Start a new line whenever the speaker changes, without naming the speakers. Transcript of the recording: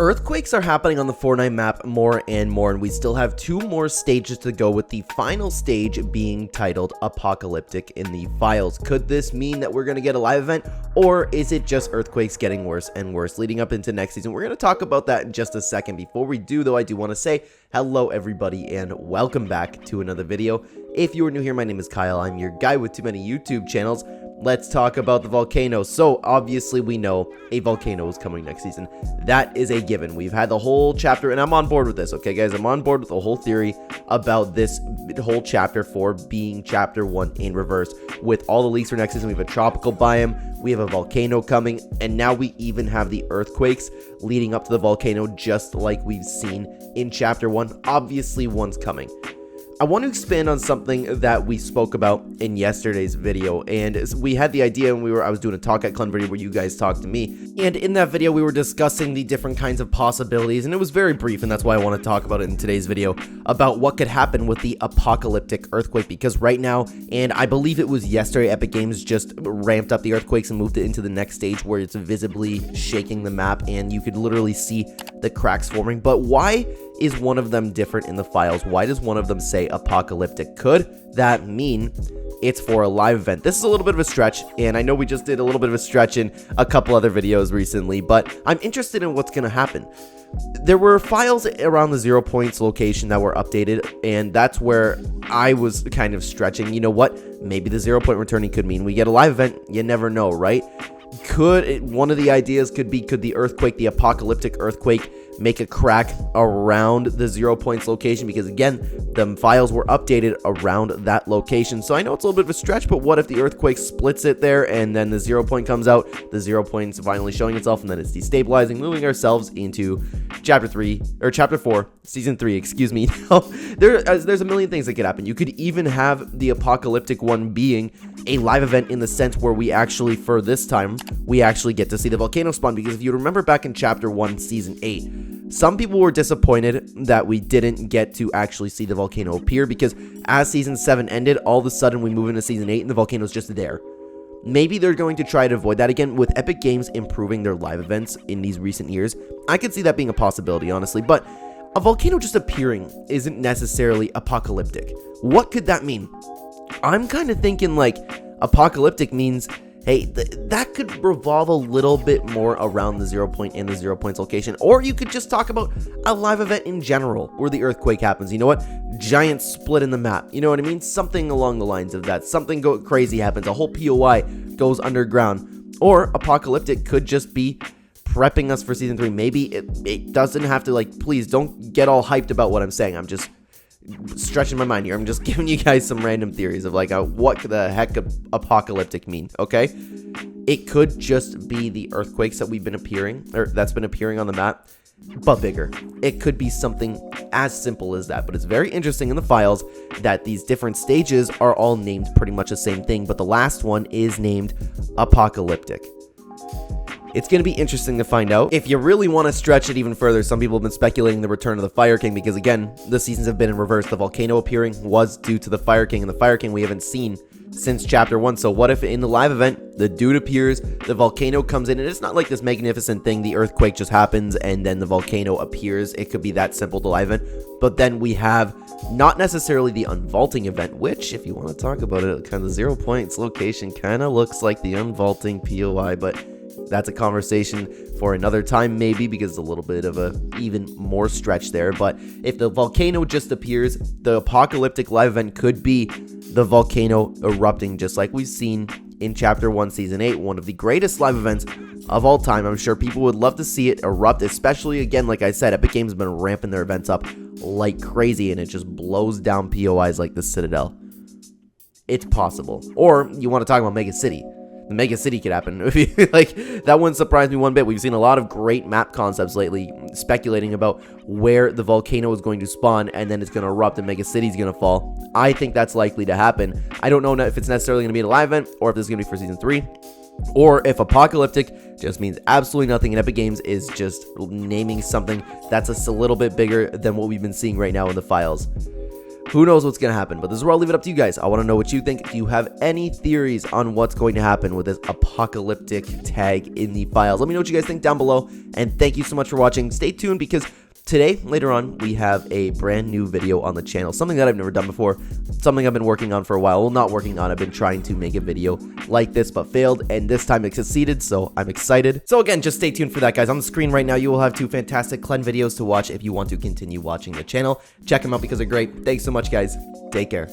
Earthquakes are happening on the Fortnite map more and more, and we still have 2 more stages to go, with the final stage being titled Apocalyptic in the files. Could this mean that we're going to get a live event, or is it just Earthquakes getting worse and worse leading up into next season? We're going to talk about that in just a second. Before we do, though, I do want to say hello everybody and welcome back to another video. If you are new here, my name is Kyle. I'm your guy with too many YouTube channels. Let's talk about the volcano. So obviously we know a volcano is coming next season. That is a given. We've had the whole chapter, and I'm on board with this, okay guys? I'm on board with the whole theory about this whole chapter 4 being chapter 1 in reverse. With all the leaks for next season, we have a tropical biome, we have a volcano coming, and now we even have the earthquakes leading up to the volcano, just like we've seen in chapter 1. Obviously one's coming. I want to expand on something that we spoke about in yesterday's video, and we had the idea when I was doing a talk at Clen video where you guys talked to me, and in that video we were discussing the different kinds of possibilities, and it was very brief, and that's why I want to talk about it in today's video, about what could happen with the apocalyptic earthquake. Because right now, and I believe it was yesterday, Epic Games just ramped up the earthquakes and moved it into the next stage where it's visibly shaking the map and you could literally see the cracks forming. But why is one of them different in the files? Why does one of them say apocalyptic? Could that mean it's for a live event? This is a little bit of a stretch, and I know we just did a little bit of a stretch in a couple other videos recently, but I'm interested in what's going to happen. There were files around the 0 points location that were updated, and that's where I was kind of stretching. You know what? Maybe the 0 point returning could mean we get a live event. You never know, right? One of the ideas could be, could the earthquake, the apocalyptic earthquake, make a crack around the 0 points location? Because again, the files were updated around that location. So I know it's a little bit of a stretch, but what if the earthquake splits it there and then the 0 point comes out, the 0 point's finally showing itself, and then it's destabilizing, moving ourselves into chapter 4, season 3, excuse me. Now, there's a million things that could happen. You could even have the apocalyptic one being a live event, in the sense where we actually, for this time, we actually get to see the volcano spawn. Because if you remember back in chapter 1, season 8, some people were disappointed that we didn't get to actually see the volcano appear, because as season 7 ended, all of a sudden we move into season 8 and the volcano's just there. Maybe they're going to try to avoid that again with Epic Games improving their live events in these recent years. I could see that being a possibility, honestly, but a volcano just appearing isn't necessarily apocalyptic. What could that mean? I'm kind of thinking like apocalyptic means, hey, that could revolve a little bit more around the 0 point and the 0 points location. Or you could just talk about a live event in general where the earthquake happens. You know what? Giant split in the map. You know what I mean? Something along the lines of that. Something crazy happens. A whole POI goes underground. Or apocalyptic could just be prepping us for season 3. Maybe it doesn't have to, like, please don't get all hyped about what I'm saying. I'm just stretching my mind here. I'm just giving you guys some random theories of like what the heck apocalyptic mean, okay? It could just be the earthquakes that we've been appearing, or that's been appearing on the map, but bigger. It could be something as simple as that. But it's very interesting in the files that these different stages are all named pretty much the same thing, but the last one is named apocalyptic. It's going to be interesting to find out. If you really want to stretch it even further, some people have been speculating the return of the Fire King, because again, the seasons have been in reverse. The volcano appearing was due to the Fire King, and the Fire King we haven't seen since chapter 1. So what if in the live event, the dude appears, the volcano comes in, and it's not like this magnificent thing, the earthquake just happens and then the volcano appears. It could be that simple, the live event. But then we have not necessarily the unvaulting event, which, if you want to talk about it, kind of 0 points location kind of looks like the unvaulting POI, but that's a conversation for another time maybe, because it's a little bit of a even more stretch there. But if the volcano just appears, the apocalyptic live event could be the volcano erupting, just like we've seen in chapter 1, season 8, one of the greatest live events of all time. I'm sure people would love to see it erupt, especially, again, like I said, Epic Games has been ramping their events up like crazy, and it just blows down POIs like the Citadel. It's possible. Or you want to talk about Mega City. The Mega City could happen. Like, that wouldn't surprise me one bit. We've seen a lot of great map concepts lately speculating about where the volcano is going to spawn and then it's going to erupt and Mega City's going to fall. I think that's likely to happen. I don't know if it's necessarily going to be a live event, or if this is going to be for season 3, or if apocalyptic just means absolutely nothing and Epic Games is just naming something that's a little bit bigger than what we've been seeing right now in the files. Who knows what's going to happen, but this is where I'll leave it up to you guys. I want to know what you think. Do you have any theories on what's going to happen with this apocalyptic tag in the files? Let me know what you guys think down below, and thank you so much for watching. Stay tuned because today, later on, we have a brand new video on the channel, something that I've never done before, something I've been working on for a while. Well, not working on, I've been trying to make a video like this, but failed, and this time it succeeded, so I'm excited. So again, just stay tuned for that, guys. On the screen right now, you will have 2 fantastic Clen videos to watch if you want to continue watching the channel. Check them out because they're great. Thanks so much, guys. Take care.